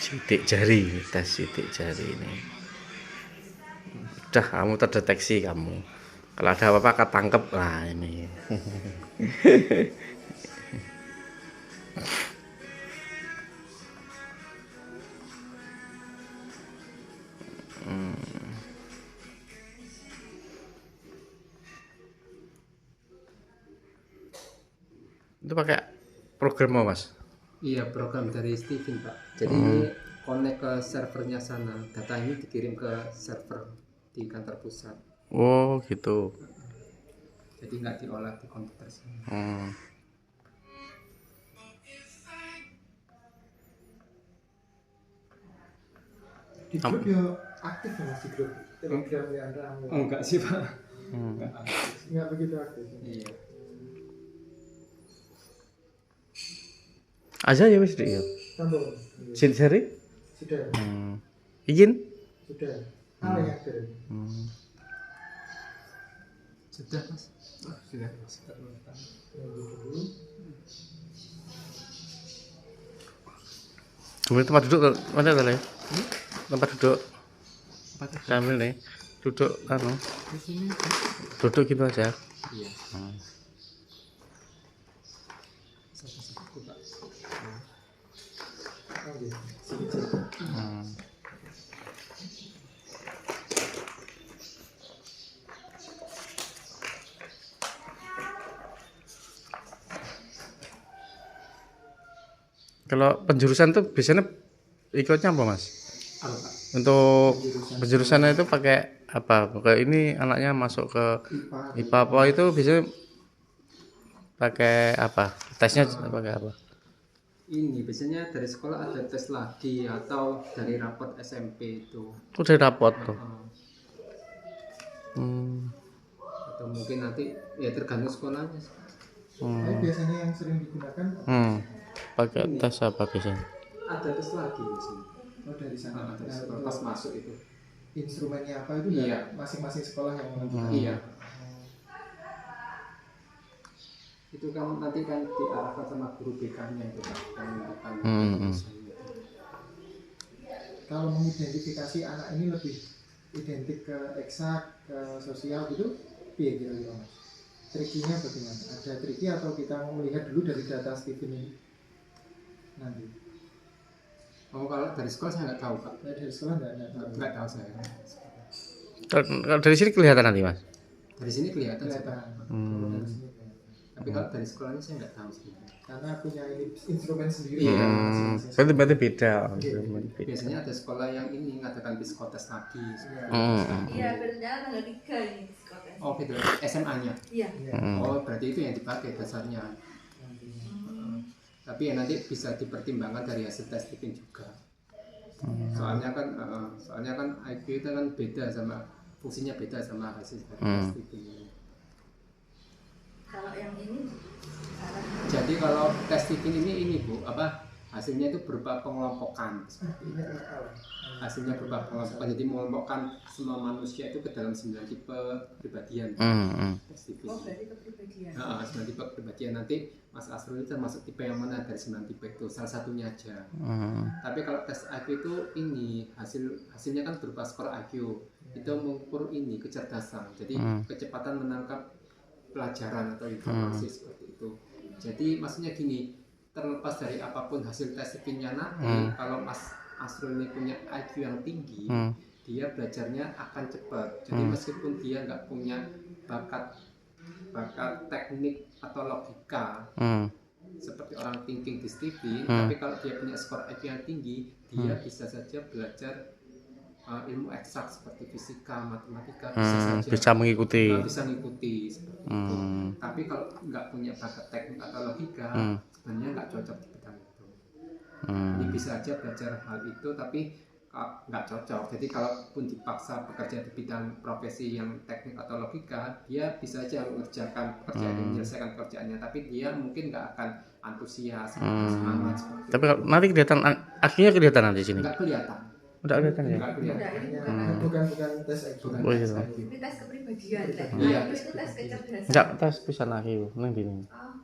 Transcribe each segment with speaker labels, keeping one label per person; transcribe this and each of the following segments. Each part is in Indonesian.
Speaker 1: Sidik jari, tes sidik jari ini. Udah, kamu terdeteksi kamu. Kalau ada apa-apa ketangkep lah ini. Itu pakai program apa, Mas?
Speaker 2: Iya, program dari Steven, Pak. Jadi ini connect ke servernya sana. Data ini dikirim ke server di kantor pusat.
Speaker 1: Oh gitu.
Speaker 2: Jadi nggak diolah di komputer sana.
Speaker 3: Di grup ya aktif ya Mas, di grup Telegram ya Anda?
Speaker 2: Enggak sih, Pak.
Speaker 3: Enggak begitu aktif.
Speaker 2: Iya.
Speaker 1: Aja ya wis Dik ya.
Speaker 3: Tambah.
Speaker 1: Sidik jari?
Speaker 3: Sudah.
Speaker 1: Izin?
Speaker 3: Sudah. Hal yang ada.
Speaker 2: Sudah, Mas. Sudah.
Speaker 1: Kemudian tempat duduk mana tadi? Tempat duduk.
Speaker 2: Apa tuh?
Speaker 1: Kamil nih. Duduk anu.
Speaker 2: Di sini.
Speaker 1: Duduk gitu aja.
Speaker 2: Iya. Satu-satu, Pak.
Speaker 1: Kalau penjurusan tuh biasanya ikutnya apa, Mas?
Speaker 2: Apa, Pak?
Speaker 1: Untuk penjurusannya itu pakai apa? Kayak ini anaknya masuk ke IPA apa itu biasanya pakai apa? Tesnya pakai apa?
Speaker 2: Ini biasanya dari sekolah ada tes lagi atau dari raport SMP itu.
Speaker 1: Itu dari rapot tuh.
Speaker 2: Atau mungkin nanti ya tergantung sekolahnya.
Speaker 3: Tapi biasanya yang sering digunakan
Speaker 1: Pakai tes apa biasanya?
Speaker 2: Ada tes lagi di sini.
Speaker 3: dari sana.
Speaker 2: Ada
Speaker 3: Nah,
Speaker 2: pas masuk itu.
Speaker 3: instrumennya apa itu
Speaker 2: Iya.
Speaker 3: masing-masing sekolah yang menentukan.
Speaker 2: Iya. Itu kan nanti kan diarahkan sama guru BK-nya itu Pak, yang menentukan.
Speaker 3: Kalau mengidentifikasi anak ini lebih identik ke eksak, ke sosial gitu, piye kira-kira Mas? Trikinya bagaimana? Ada triki atau kita melihat dulu dari data Steven ini nanti?
Speaker 2: Oh, kalau dari sekolah saya nggak tahu Pak.
Speaker 3: Dari sekolah nggak tahu.
Speaker 2: Nggak tahu saya.
Speaker 1: Kalau dari sini kelihatan nanti, Mas.
Speaker 2: Dari sini kelihatan sih, Pak.
Speaker 3: Kelihatan. Kalau dari sini kelihatan.
Speaker 2: Tapi kalau dari sekolahnya saya nggak tahu sih.
Speaker 3: Karena punya ini instrumen sendiri.
Speaker 2: Iya.
Speaker 3: Masing-masing sekolah.
Speaker 1: Berarti beda.
Speaker 2: Biasanya ada sekolah yang ini ngadakan psikotes lagi.
Speaker 4: Iya, berjalan tanggal 3 ini psikotes.
Speaker 2: Oh, gitu. SMA-nya.
Speaker 4: Iya.
Speaker 2: Oh, berarti itu yang dipakai dasarnya. Tapi ya nanti bisa dipertimbangkan dari hasil tes Steven juga. Soalnya kan IQ itu kan beda sama fungsinya beda sama hasil tes Steven.
Speaker 4: Kalau yang ini
Speaker 2: Jadi kalau tes Steven ini Bu, apa hasilnya itu berupa pengelompokan.
Speaker 3: Ini akal.
Speaker 2: Hasilnya berupa pengelompokan. Jadi mengelompokkan semua manusia itu ke dalam 9 tipe kepribadian. Tes Steven.
Speaker 4: oh berarti kepribadian.
Speaker 2: 9 tipe kepribadian. Nanti Mas Asrul itu termasuk tipe yang mana dari 9 tipe itu, salah satunya aja. Tapi kalau tes IQ itu ini hasilnya kan berupa skor IQ. Itu mengukur ini kecerdasan. Jadi kecepatan menangkap pelajaran atau informasi seperti itu. Jadi maksudnya gini, terlepas dari apapun hasil tes Steven-nya nanti, kalau Mas Asrul ini punya IQ yang tinggi, dia belajarnya akan cepat. Jadi meskipun dia nggak punya bakat teknik atau logika seperti orang thinking di Steven, tapi kalau dia punya skor IQ yang tinggi, dia bisa saja belajar ilmu eksak seperti fisika, matematika,
Speaker 1: Bisa mengikuti.
Speaker 2: bisa mengikuti seperti itu. Tapi kalau nggak punya bakat teknik atau logika, sebenarnya nggak cocok di bidang itu. Jadi bisa aja belajar hal itu, tapi nggak cocok. Jadi kalaupun dipaksa bekerja di bidang profesi yang teknik atau logika, dia bisa aja mengerjakan pekerjaan, menyelesaikan pekerjaannya, tapi dia mungkin nggak akan antusias, semangat seperti
Speaker 1: Tapi kalau nanti kelihatan akhirnya kelihatan nanti sini.
Speaker 2: nggak kelihatan.
Speaker 1: Udah kelihatan ya?
Speaker 2: Nggak kelihatan.
Speaker 3: Bukan tes IQ.
Speaker 2: Bukan
Speaker 1: Oh,
Speaker 2: tes
Speaker 1: gitu.
Speaker 2: IQ.
Speaker 4: Ini tes kepribadian.
Speaker 2: Iya.
Speaker 4: Itu tes kecerdasan.
Speaker 1: Enggak, tes bisa lagi nang dini.
Speaker 4: Oh,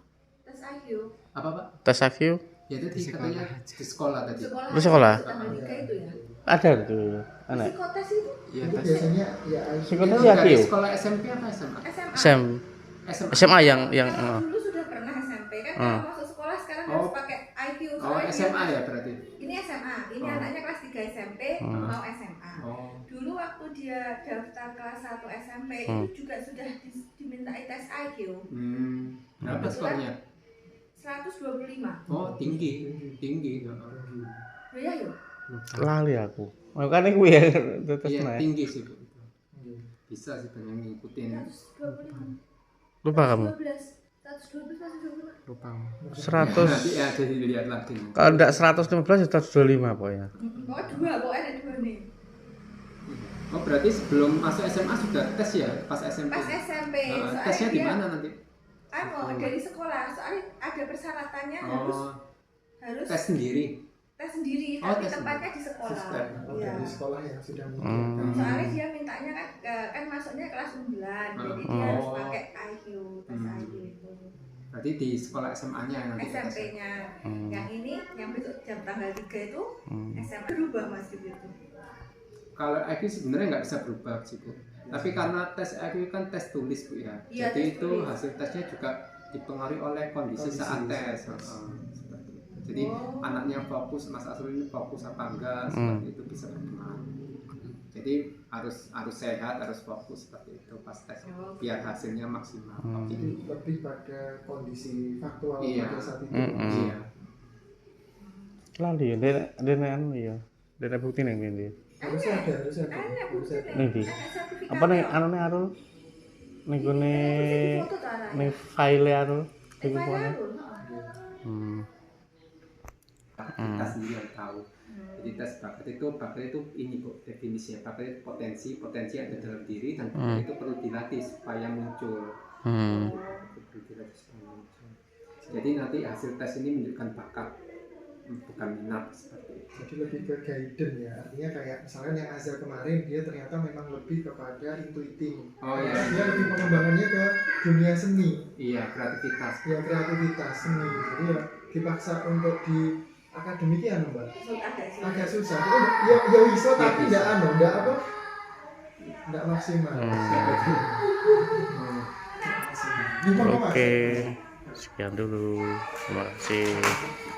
Speaker 2: Apa Pak?
Speaker 1: Tes IQ
Speaker 2: Ya tadi katanya di sekolah tadi.
Speaker 1: Di sekolah?
Speaker 4: Tanggal 3 itu ya.
Speaker 1: ada tuh. Anak.
Speaker 4: Psikotes itu
Speaker 2: Iya
Speaker 3: Itu
Speaker 2: tes.
Speaker 3: biasanya ya
Speaker 1: Psikotes
Speaker 2: Itu
Speaker 1: ya
Speaker 2: dari
Speaker 1: IQ.
Speaker 2: sekolah SMP apa SMA?
Speaker 4: SMA.
Speaker 2: SMA.
Speaker 1: SMA yang
Speaker 4: Kalau dulu sudah pernah SMP kan kalau masuk sekolah sekarang
Speaker 2: Oh.
Speaker 4: harus pakai IQ.
Speaker 2: Oh
Speaker 4: soalnya
Speaker 2: SMA
Speaker 4: dia-
Speaker 2: ya berarti.
Speaker 4: Ini SMA, ini
Speaker 2: Oh.
Speaker 4: anaknya kelas 3 SMP mau SMA.
Speaker 2: Oh.
Speaker 4: Dulu waktu dia daftar kelas 1 SMP itu juga sudah dimintai tes IQ
Speaker 2: Berapa skornya?
Speaker 4: 125.
Speaker 2: Oh tinggi. Tinggi.
Speaker 4: Ya yuk.
Speaker 1: lali aku. Makanya gue ya tes
Speaker 2: Iya
Speaker 1: naik.
Speaker 2: tinggi sih Bu. Bisa sih pengen ngikutin.
Speaker 4: 125.
Speaker 1: Lupa kamu.
Speaker 4: 12. 112 125.
Speaker 2: Lupa.
Speaker 1: 100
Speaker 2: Nanti ya jadi lihat lagi.
Speaker 1: kalau enggak 115 ya 125 pokoknya.
Speaker 4: Pokoknya pokoknya ada 2 nih.
Speaker 2: Oh berarti sebelum masuk SMA sudah tes ya pas SMP.
Speaker 4: Pas SMP,
Speaker 2: Nah,
Speaker 4: soalnya
Speaker 2: tesnya di
Speaker 4: dia-
Speaker 2: mana nanti?
Speaker 4: Dari sekolah, soalnya ada persyaratannya harus
Speaker 2: Oh
Speaker 4: tes
Speaker 2: sendiri.
Speaker 4: sendiri,
Speaker 2: Oh,
Speaker 4: tapi
Speaker 2: tes
Speaker 4: tempatnya di sekolah.
Speaker 2: Sistem.
Speaker 3: Oh,
Speaker 4: Iya.
Speaker 3: dari sekolah yang sudah
Speaker 1: Hmm.
Speaker 3: menyediakan.
Speaker 4: Soalnya dia mintanya kan masuknya kelas 9, jadi dia harus
Speaker 2: Oh.
Speaker 4: pakai IQ, tes IQ itu.
Speaker 2: Berarti di sekolah SMA-nya nanti.
Speaker 4: SMP-nya. Yang ini yang besok jam tanggal 3 itu SMA berubah Mas gitu.
Speaker 2: Kalau IQ sebenarnya nggak bisa berubah sih Bu. Tapi karena tes IQ kan tes tulis Bu ya.
Speaker 4: Iya,
Speaker 2: Jadi
Speaker 4: tes
Speaker 2: itu
Speaker 4: tulis.
Speaker 2: hasil tesnya juga dipengaruhi oleh kondisi saat tes. Seperti itu. Jadi anaknya fokus, Mas Asrul ini fokus apa enggak, seperti itu bisa berpengaruh. Jadi harus sehat, harus fokus seperti itu pas tes biar hasilnya maksimal.
Speaker 3: Jadi lebih pada kondisi faktual
Speaker 2: Iya.
Speaker 3: pada saat itu.
Speaker 2: Iya.
Speaker 1: Lali ya, dia anu ya. Dia bukti ning ndi.
Speaker 3: Harusnya ada.
Speaker 4: Enak
Speaker 3: Harusnya ada.
Speaker 1: Ning ndi?
Speaker 4: Enak sertifikat.
Speaker 1: Apa nih anu nih Arul? Ning gone
Speaker 4: Foto tuh arahnya.
Speaker 1: ning file Arul. Ning
Speaker 4: File
Speaker 1: kono.
Speaker 4: Arul,
Speaker 2: Kita sendiri yang tahu. Jadi tes bakat itu ini kok definisinya. Bakat itu potensi ada dalam diri dan bakat itu perlu dilatih supaya muncul. Perlu dilatih supaya muncul. Jadi nanti hasil tes ini menunjukkan bakat, bukan minat seperti itu.
Speaker 3: Jadi lebih ke guidance ya. Artinya kayak misalnya yang Azal kemarin dia ternyata memang lebih kepada intuiting.
Speaker 2: Oh iya.
Speaker 3: Dia lebih pengembangannya ke dunia seni.
Speaker 2: Iya, kreativitas.
Speaker 3: Ya kreativitas seni. Jadi ya dipaksa untuk di akademik ya Mbak. Agak susah. Ya bisa tapi enggak maksimal.
Speaker 1: Oke. Sekian dulu. Terima kasih.